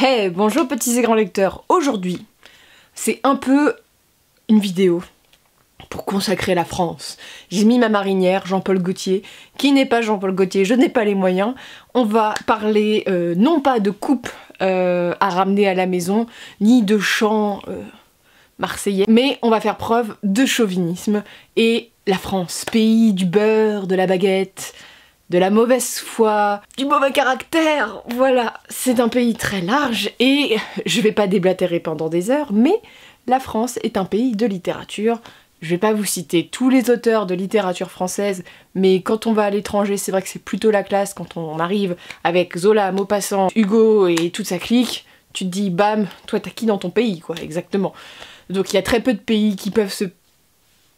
Hey, bonjour petits et grands lecteurs. Aujourd'hui, c'est un peu une vidéo pour consacrer la France. J'ai mis ma marinière, Jean-Paul Gaultier, qui n'est pas Jean-Paul Gaultier, je n'ai pas les moyens. On va parler non pas de coupe à ramener à la maison, ni de chants marseillais, mais on va faire preuve de chauvinisme. Et la France, pays du beurre, de la baguette, de la mauvaise foi, du mauvais caractère, voilà, c'est un pays très large et je vais pas déblatérer pendant des heures, mais la France est un pays de littérature. Je vais pas vous citer tous les auteurs de littérature française, mais quand on va à l'étranger, c'est vrai que c'est plutôt la classe quand on arrive avec Zola, Maupassant, Hugo et toute sa clique. Tu te dis, bam, toi t'as qui dans ton pays, quoi, exactement. Donc il y a très peu de pays qui peuvent se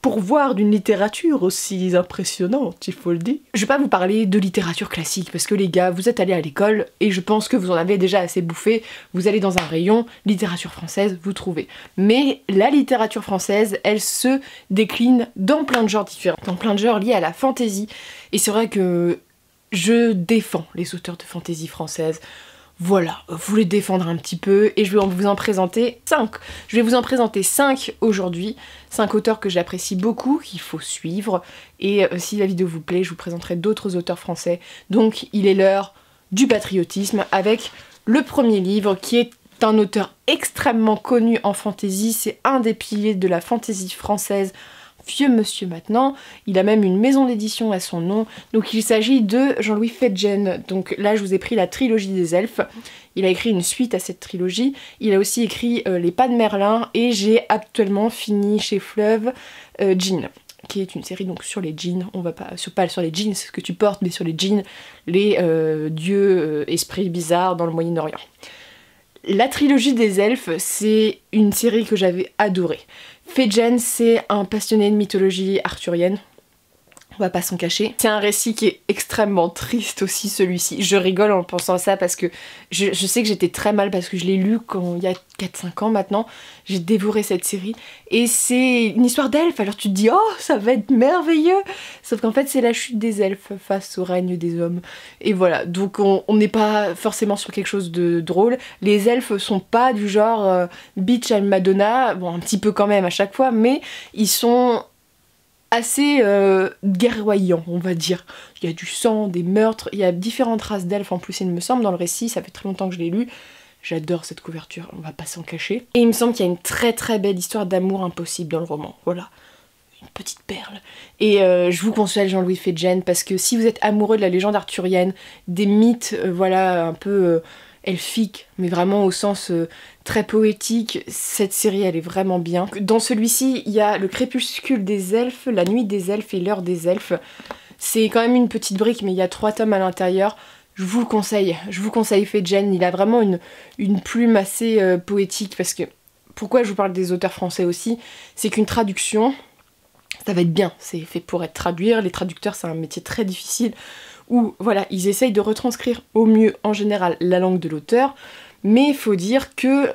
pourvoir d'une littérature aussi impressionnante, il faut le dire. Je vais pas vous parler de littérature classique, parce que les gars, vous êtes allés à l'école, et je pense que vous en avez déjà assez bouffé, vous allez dans un rayon, littérature française, vous trouvez. Mais la littérature française, elle se décline dans plein de genres différents, dans plein de genres liés à la fantaisie, et c'est vrai que je défends les auteurs de fantaisie française. Voilà, vous les défendre un petit peu et je vais vous en présenter 5. Je vais vous en présenter 5 aujourd'hui, 5 auteurs que j'apprécie beaucoup, qu'il faut suivre. Et si la vidéo vous plaît, je vous présenterai d'autres auteurs français. Donc il est l'heure du patriotisme avec le premier livre qui est un auteur extrêmement connu en fantaisie. C'est un des piliers de la fantaisie française. Vieux monsieur maintenant, il a même une maison d'édition à son nom, donc il s'agit de Jean-Louis Fedgen. Donc là je vous ai pris la trilogie des elfes, il a écrit une suite à cette trilogie, il a aussi écrit Les Pas de Merlin, et j'ai actuellement fini chez Fleuve Djinn, qui est une série donc sur les djinns. On va pas sur les djinns, c'est ce que tu portes, mais sur les djinns, les dieux esprits bizarres dans le Moyen-Orient. La trilogie des elfes, c'est une série que j'avais adorée. Fedgen, c'est un passionné de mythologie arthurienne, on va pas s'en cacher. C'est un récit qui est extrêmement triste aussi, celui-ci. Je rigole en pensant à ça parce que je sais que j'étais très mal parce que je l'ai lu il y a 4-5 ans maintenant. J'ai dévoré cette série et c'est une histoire d'elfes, alors tu te dis « Oh, ça va être merveilleux !» Sauf qu'en fait c'est la chute des elfes face au règne des hommes. Et voilà, donc on n'est pas forcément sur quelque chose de drôle. Les elfes sont pas du genre bitch à Madonna, bon un petit peu quand même à chaque fois, mais ils sont assez guerroyant, on va dire. Il y a du sang, des meurtres, il y a différentes races d'elfes en plus, il me semble, dans le récit, ça fait très longtemps que je l'ai lu. J'adore cette couverture, on va pas s'en cacher. Et il me semble qu'il y a une très très belle histoire d'amour impossible dans le roman, voilà. Une petite perle. Et je vous conseille Jean-Louis Fedgen, parce que si vous êtes amoureux de la légende arthurienne, des mythes, voilà, un peu elfiques, mais vraiment au sens très poétique, cette série elle est vraiment bien. Dans celui-ci, il y a le crépuscule des elfes, la nuit des elfes et l'heure des elfes. C'est quand même une petite brique, mais il y a 3 tomes à l'intérieur. Je vous conseille Fedgen, il a vraiment une plume assez poétique, parce que, pourquoi je vous parle des auteurs français aussi, c'est qu'une traduction, ça va être bien, c'est fait pour être traduire, les traducteurs c'est un métier très difficile, où voilà, ils essayent de retranscrire au mieux en général la langue de l'auteur, mais il faut dire que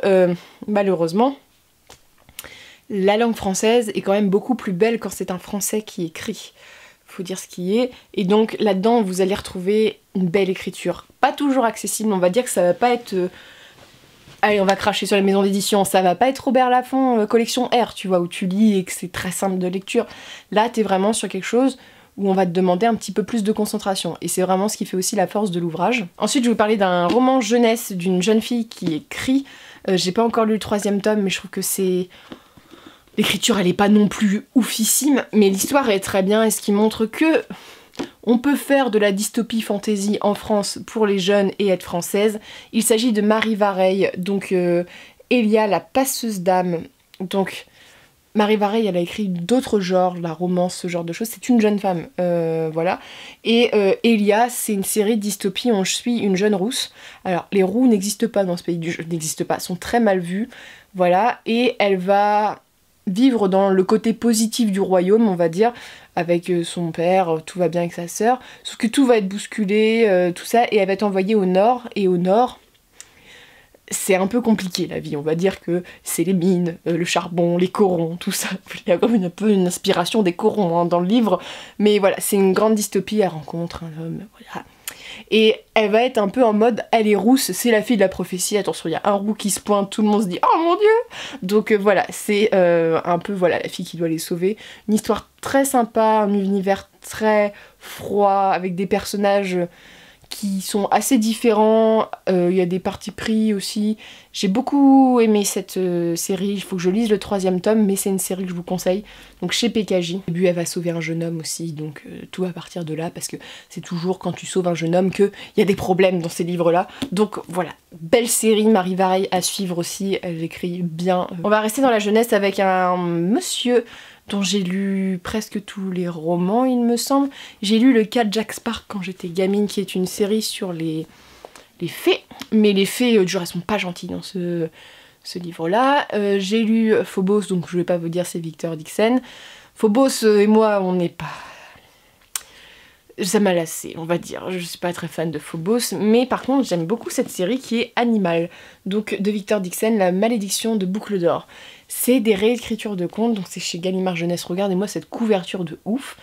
malheureusement, la langue française est quand même beaucoup plus belle quand c'est un français qui écrit. Faut dire ce qui est, et donc là-dedans vous allez retrouver une belle écriture. Pas toujours accessible, on va dire que ça va pas être... allez, on va cracher sur les maisons d'édition, ça va pas être Robert Laffont collection R, tu vois, où tu lis et que c'est très simple de lecture. Là, t'es vraiment sur quelque chose où on va te demander un petit peu plus de concentration, et c'est vraiment ce qui fait aussi la force de l'ouvrage. Ensuite, je vais vous parler d'un roman jeunesse d'une jeune fille qui écrit. J'ai pas encore lu le 3e tome, mais je trouve que c'est... L'écriture, elle est pas non plus oufissime, mais l'histoire est très bien, et ce qui montre que on peut faire de la dystopie fantasy en France pour les jeunes et être française. Il s'agit de Marie Vareille, donc Elia, la passeuse d'âme. Donc Marie Vareille, elle a écrit d'autres genres, la romance, ce genre de choses. C'est une jeune femme, voilà. Et Elia, c'est une série de dystopie où on suit une jeune rousse. Alors, les roux n'existent pas dans ce pays, n'existent pas, sont très mal vus, voilà. Et elle va vivre dans le côté positif du royaume, on va dire, avec son père, tout va bien avec sa sœur, sauf que tout va être bousculé, tout ça, et elle va être envoyée au nord, et au nord, c'est un peu compliqué la vie, on va dire que c'est les mines, le charbon, les corons, tout ça. Il y a comme un peu une inspiration des corons hein, dans le livre, mais voilà, c'est une grande dystopie, elle rencontre un homme, voilà. et elle va être un peu en mode elle est rousse, c'est la fille de la prophétie, attention il y a un roux qui se pointe, tout le monde se dit oh mon dieu. Donc voilà, c'est un peu voilà la fille qui doit les sauver. Une histoire très sympa, un univers très froid avec des personnages qui sont assez différents, il y a des partis pris aussi. J'ai beaucoup aimé cette série, il faut que je lise le 3e tome, mais c'est une série que je vous conseille, donc chez PKJ. Au début elle va sauver un jeune homme aussi, donc tout à partir de là, parce que c'est toujours quand tu sauves un jeune homme qu'il y a des problèmes dans ces livres-là. Donc voilà, belle série, Marie Vareille à suivre aussi, elle écrit bien. On va rester dans la jeunesse avec un monsieur dont j'ai lu presque tous les romans, il me semble. J'ai lu le cas de Jack Spark quand j'étais gamine, qui est une série sur les fées, mais les fées, du reste, sont pas gentilles dans ce livre-là. J'ai lu Phobos, donc je vais pas vous dire, c'est Victor Dixon. Phobos et moi, on n'est pas... Ça m'a lassé, on va dire. Je suis pas très fan de Phobos, mais par contre, j'aime beaucoup cette série qui est Animal, donc de Victor Dixon, La malédiction de Boucle d'Or. C'est des réécritures de contes, donc c'est chez Gallimard Jeunesse. Regardez-moi cette couverture de ouf.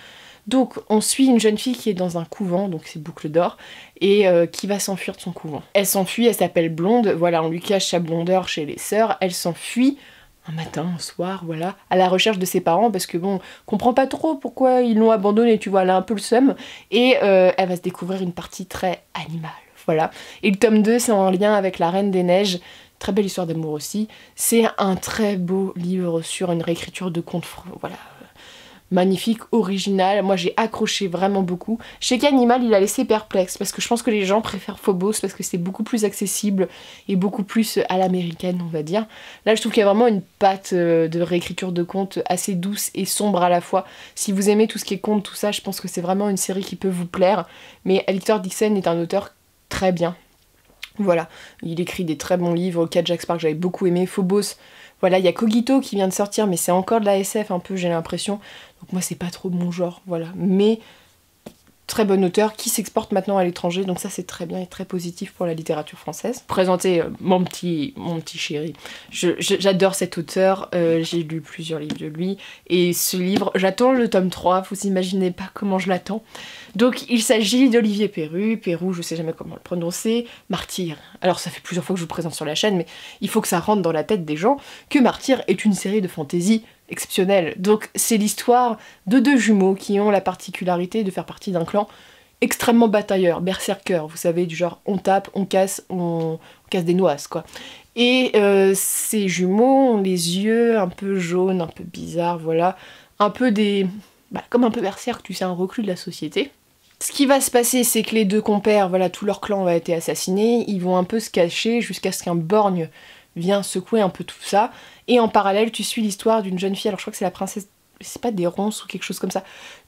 Donc on suit une jeune fille qui est dans un couvent, donc c'est Boucle d'Or, et qui va s'enfuir de son couvent. Elle s'enfuit, elle s'appelle Blonde, voilà, on lui cache sa blondeur chez les sœurs, elle s'enfuit un matin, un soir, voilà, à la recherche de ses parents, parce que bon, comprend pas trop pourquoi ils l'ont abandonnée, tu vois, elle a un peu le seum, et elle va se découvrir une partie très animale, voilà. Et le tome 2, c'est en lien avec La Reine des Neiges. Très belle histoire d'amour aussi. C'est un très beau livre sur une réécriture de contes, voilà, magnifique, original. Moi j'ai accroché vraiment beaucoup. Chez Animal il a laissé perplexe parce que je pense que les gens préfèrent Phobos parce que c'est beaucoup plus accessible et beaucoup plus à l'américaine, on va dire. Là je trouve qu'il y a vraiment une patte de réécriture de contes assez douce et sombre à la fois. Si vous aimez tout ce qui est contes, tout ça, je pense que c'est vraiment une série qui peut vous plaire. Mais Victor Dixon est un auteur très bien. Voilà, il écrit des très bons livres. Cat Jack Spark, j'avais beaucoup aimé. Phobos, voilà, il y a Cogito qui vient de sortir, mais c'est encore de la SF un peu, j'ai l'impression. Donc moi, c'est pas trop mon genre, voilà. Mais très bon auteur qui s'exporte maintenant à l'étranger, donc ça c'est très bien et très positif pour la littérature française. Présenter mon petit chéri. J'adore cet auteur, j'ai lu plusieurs livres de lui, et ce livre, j'attends le tome 3, vous imaginez pas comment je l'attends. Donc il s'agit d'Olivier Pérou, je sais jamais comment le prononcer, Martyr. Alors ça fait plusieurs fois que je vous présente sur la chaîne, mais il faut que ça rentre dans la tête des gens que Martyr est une série de fantasy exceptionnelle. Donc c'est l'histoire de deux jumeaux qui ont la particularité de faire partie d'un clan extrêmement batailleur, berserker, vous savez, du genre on tape, on casse des noises quoi. Et ces jumeaux ont les yeux un peu jaunes, un peu bizarres, voilà, un peu des... comme un peu berserk, tu sais, un reclus de la société. Ce qui va se passer, c'est que les deux compères, voilà, tout leur clan va être assassiné, ils vont un peu se cacher jusqu'à ce qu'un borgne vient secouer un peu tout ça, et en parallèle tu suis l'histoire d'une jeune fille, alors je crois que c'est la princesse, c'est pas des ronces ou quelque chose comme ça,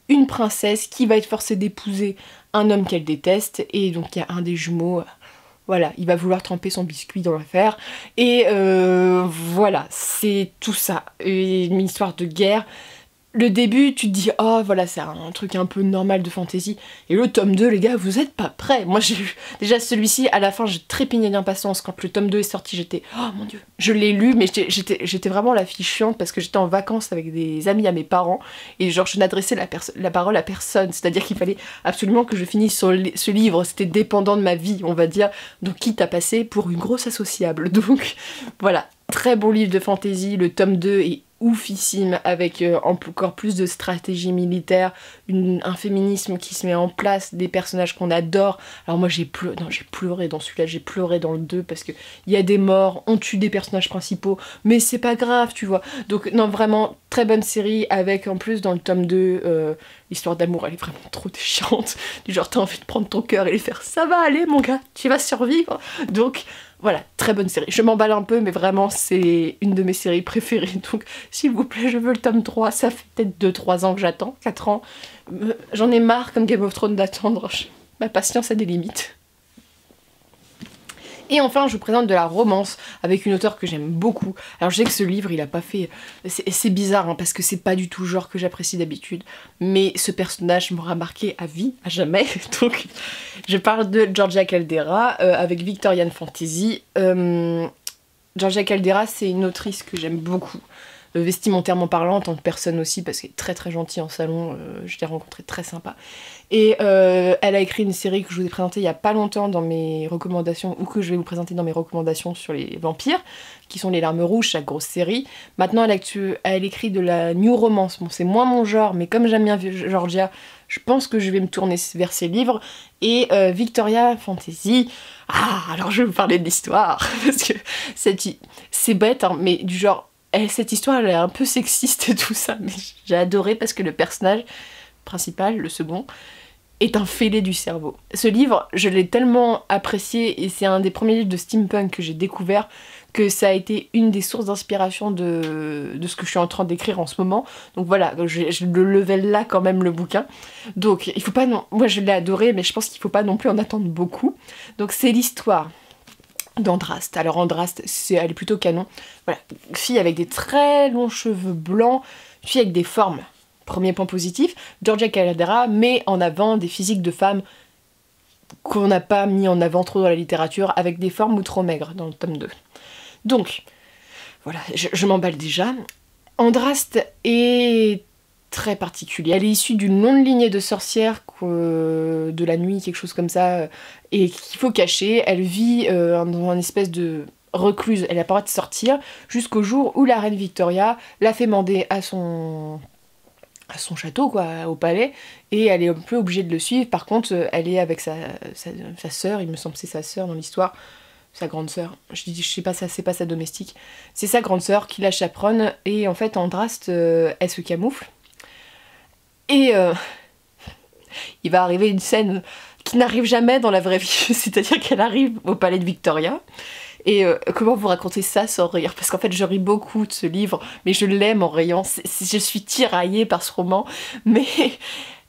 une princesse qui va être forcée d'épouser un homme qu'elle déteste, et donc il y a un des jumeaux, voilà, il va vouloir tremper son biscuit dans l'affaire, et voilà, c'est tout ça, et une histoire de guerre. Le début, tu te dis, oh voilà, c'est un truc un peu normal de fantasy. Et le tome 2, les gars, vous êtes pas prêts. Moi, j'ai lu déjà celui-ci, à la fin, j'ai trépignais d'impatience. Quand le tome 2 est sorti, j'étais, oh mon dieu. Je l'ai lu, mais j'étais vraiment la fille chiante parce que j'étais en vacances avec des amis à mes parents. Et genre, je n'adressais la parole à personne. C'est-à-dire qu'il fallait absolument que je finisse ce livre. C'était dépendant de ma vie, on va dire. Donc, quitte à passer pour une grosse associable. Donc, voilà. Très bon livre de fantasy. Le tome 2 est oufissime, avec encore plus de stratégie militaire, un féminisme qui se met en place, des personnages qu'on adore. Alors moi j'ai pleuré dans celui-là, j'ai pleuré dans le 2 parce que il y a des morts, on tue des personnages principaux, mais c'est pas grave, tu vois. Donc non, vraiment très bonne série, avec en plus dans le tome 2 l'histoire d'amour, elle est vraiment trop déchiante, du genre t'as envie de prendre ton cœur et les faire ça va aller mon gars, tu vas survivre. Donc voilà, très bonne série. Je m'emballe un peu, mais vraiment, c'est une de mes séries préférées. Donc, s'il vous plaît, je veux le tome 3. Ça fait peut-être 2-3 ans que j'attends, 4 ans. J'en ai marre, comme Game of Thrones, d'attendre. Ma patience a des limites. Et enfin, je vous présente de la romance avec une auteure que j'aime beaucoup. Alors je sais que ce livre, il a pas fait... C'est bizarre, hein, parce que c'est pas du tout le genre que j'apprécie d'habitude. Mais ce personnage m'aura marqué à vie, à jamais. Donc, je parle de Georgia Caldera avec Victorian Fantasy. Georgia Caldera, c'est une autrice que j'aime beaucoup. vestimentairement parlant, en tant que personne aussi, parce qu'elle est très très gentille en salon, je l'ai rencontrée très sympa. Et elle a écrit une série que je vous ai présentée il y a pas longtemps dans mes recommandations, ou que je vais vous présenter dans mes recommandations sur les vampires, qui sont Les Larmes Rouges, sa grosse série. Maintenant elle écrit de la new romance, bon c'est moins mon genre, mais comme j'aime bien Georgia, je pense que je vais me tourner vers ses livres. Et Victoria Fantasy, alors je vais vous parler de l'histoire, parce que c'est bête, hein, mais du genre, cette histoire elle est un peu sexiste et tout ça, mais j'ai adoré parce que le personnage principal, le second, est un fêlé du cerveau. Ce livre, je l'ai tellement apprécié et c'est un des premiers livres de steampunk que j'ai découvert que ça a été une des sources d'inspiration de ce que je suis en train d'écrire en ce moment. Donc voilà, je le level là quand même le bouquin. Donc il faut pas non... Moi je l'ai adoré mais je pense qu'il faut pas non plus en attendre beaucoup. Donc c'est l'histoire d'Andraste. Alors Andraste, elle est plutôt canon. Voilà, fille avec des très longs cheveux blancs, fille avec des formes. Premier point positif, Georgia Caldera met en avant des physiques de femmes qu'on n'a pas mis en avant trop dans la littérature, avec des formes ou trop maigres dans le tome 2. Donc, voilà, je m'emballe déjà. Andraste est très particulière. Elle est issue d'une longue lignée de sorcières de la nuit, quelque chose comme ça, et qu'il faut cacher. Elle vit dans une espèce de recluse, elle n'a pas le droit de sortir, jusqu'au jour où la reine Victoria l'a fait mander à son château, quoi, au palais, et elle est un peu obligée de le suivre. Par contre, elle est avec sa sœur, il me semble que c'est sa sœur dans l'histoire, sa grande sœur, je sais pas, ça c'est pas sa domestique, c'est sa grande sœur qui la chaperonne, et en fait Andraste, elle se camoufle, et il va arriver une scène qui n'arrive jamais dans la vraie vie, c'est-à-dire qu'elle arrive au palais de Victoria. Et comment vous raconter ça sans rire? Parce qu'en fait je ris beaucoup de ce livre, mais je l'aime en riant, je suis tiraillée par ce roman, mais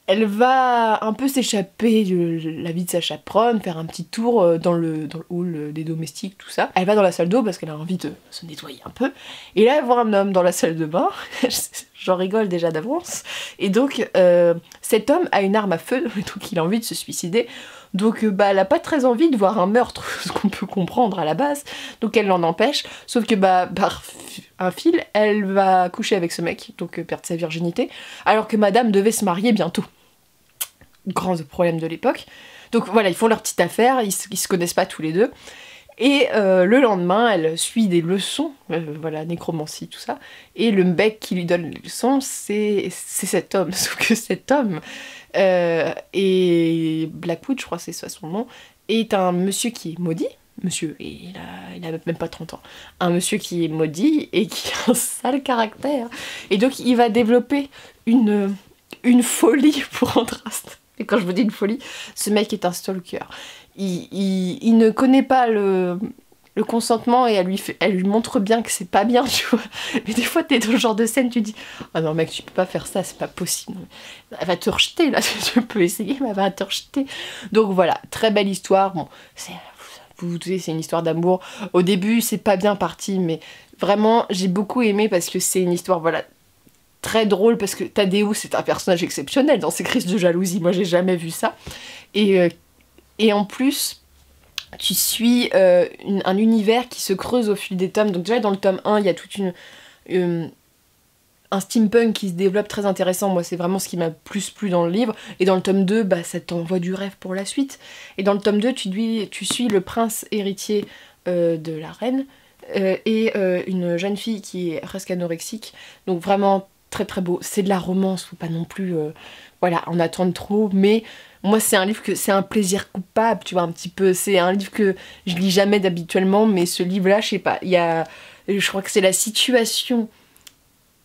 elle va un peu s'échapper de la vie de sa chaperonne, faire un petit tour dans le hall des domestiques, tout ça. Elle va dans la salle d'eau parce qu'elle a envie de se nettoyer un peu, et là elle voit un homme dans la salle de bain, j'en rigole déjà d'avance, et donc cet homme a une arme à feu, donc il a envie de se suicider. Donc elle a pas très envie de voir un meurtre, ce qu'on peut comprendre à la base, donc elle l'en empêche, sauf que par un fil, elle va coucher avec ce mec, donc perdre sa virginité, alors que madame devait se marier bientôt. Grand problème de l'époque. Donc voilà, ils font leur petite affaire, ils se connaissent pas tous les deux, et le lendemain, elle suit des leçons, voilà, nécromancie, tout ça, et le mec qui lui donne les leçons, c'est cet homme, sauf que cet homme... et Blackwood, je crois que c'est ça son nom, est un monsieur qui est maudit. Monsieur, et il a même pas 30 ans. Un monsieur qui est maudit et qui a un sale caractère. Et donc il va développer une folie pour Andraste. Et quand je vous dis une folie, ce mec est un stalker. Il ne connaît pas le consentement et elle lui montre bien que c'est pas bien, tu vois. Mais des fois, t'es dans le genre de scène, tu dis « Ah non mec, tu peux pas faire ça, c'est pas possible. Elle va te rejeter, là, tu peux essayer, mais elle va te rejeter. » Donc voilà, très belle histoire. Bon, vous vous doutez, c'est une histoire d'amour. Au début, c'est pas bien parti, mais vraiment, j'ai beaucoup aimé parce que c'est une histoire, voilà, très drôle, parce que Tadeo, c'est un personnage exceptionnel dans ses crises de jalousie. Moi, j'ai jamais vu ça. Et en plus... tu suis un univers qui se creuse au fil des tomes. Donc déjà dans le tome 1, il y a toute un steampunk qui se développe très intéressant. Moi c'est vraiment ce qui m'a plus plu dans le livre. Et dans le tome 2, ça t'envoie du rêve pour la suite. Et dans le tome 2, tu suis le prince héritier de la reine et une jeune fille qui est presque anorexique. Donc vraiment très très beau. C'est de la romance, faut pas non plus voilà, en attendre trop, mais... moi, c'est un livre que c'est un plaisir coupable, tu vois, un petit peu. C'est un livre que je lis jamais d'habituellement, mais ce livre-là, je sais pas, je crois que c'est la situation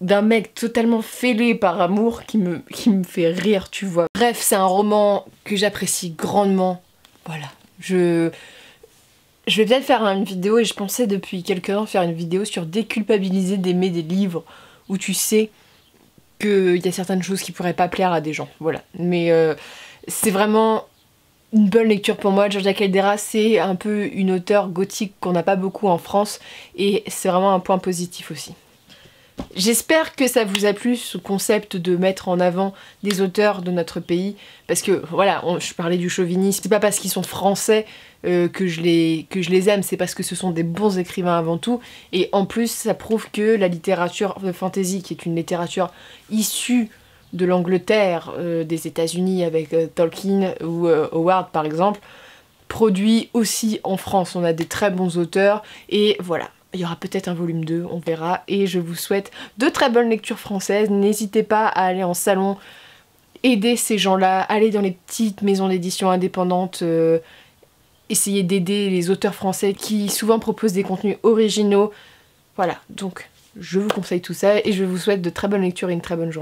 d'un mec totalement fêlé par amour qui me fait rire, tu vois. Bref, c'est un roman que j'apprécie grandement. Voilà. Je vais peut-être faire une vidéo, et je pensais depuis quelques temps faire une vidéo sur déculpabiliser d'aimer des livres où tu sais qu'il y a certaines choses qui pourraient pas plaire à des gens. Voilà. Mais... c'est vraiment une bonne lecture pour moi. Georgia Caldera, c'est un peu une auteure gothique qu'on n'a pas beaucoup en France, et c'est vraiment un point positif aussi. J'espère que ça vous a plu, ce concept de mettre en avant des auteurs de notre pays, parce que voilà, je parlais du chauvinisme, c'est pas parce qu'ils sont français que je les aime, c'est parce que ce sont des bons écrivains avant tout, et en plus ça prouve que la littérature de fantasy, qui est une littérature issue de l'Angleterre, des États-Unis avec Tolkien ou Howard par exemple, produit aussi en France. On a des très bons auteurs, et voilà. Il y aura peut-être un volume 2, on verra, et je vous souhaite de très bonnes lectures françaises. N'hésitez pas à aller en salon, aider ces gens-là, aller dans les petites maisons d'édition indépendantes, essayer d'aider les auteurs français qui souvent proposent des contenus originaux. Voilà, donc je vous conseille tout ça, et je vous souhaite de très bonnes lectures et une très bonne journée.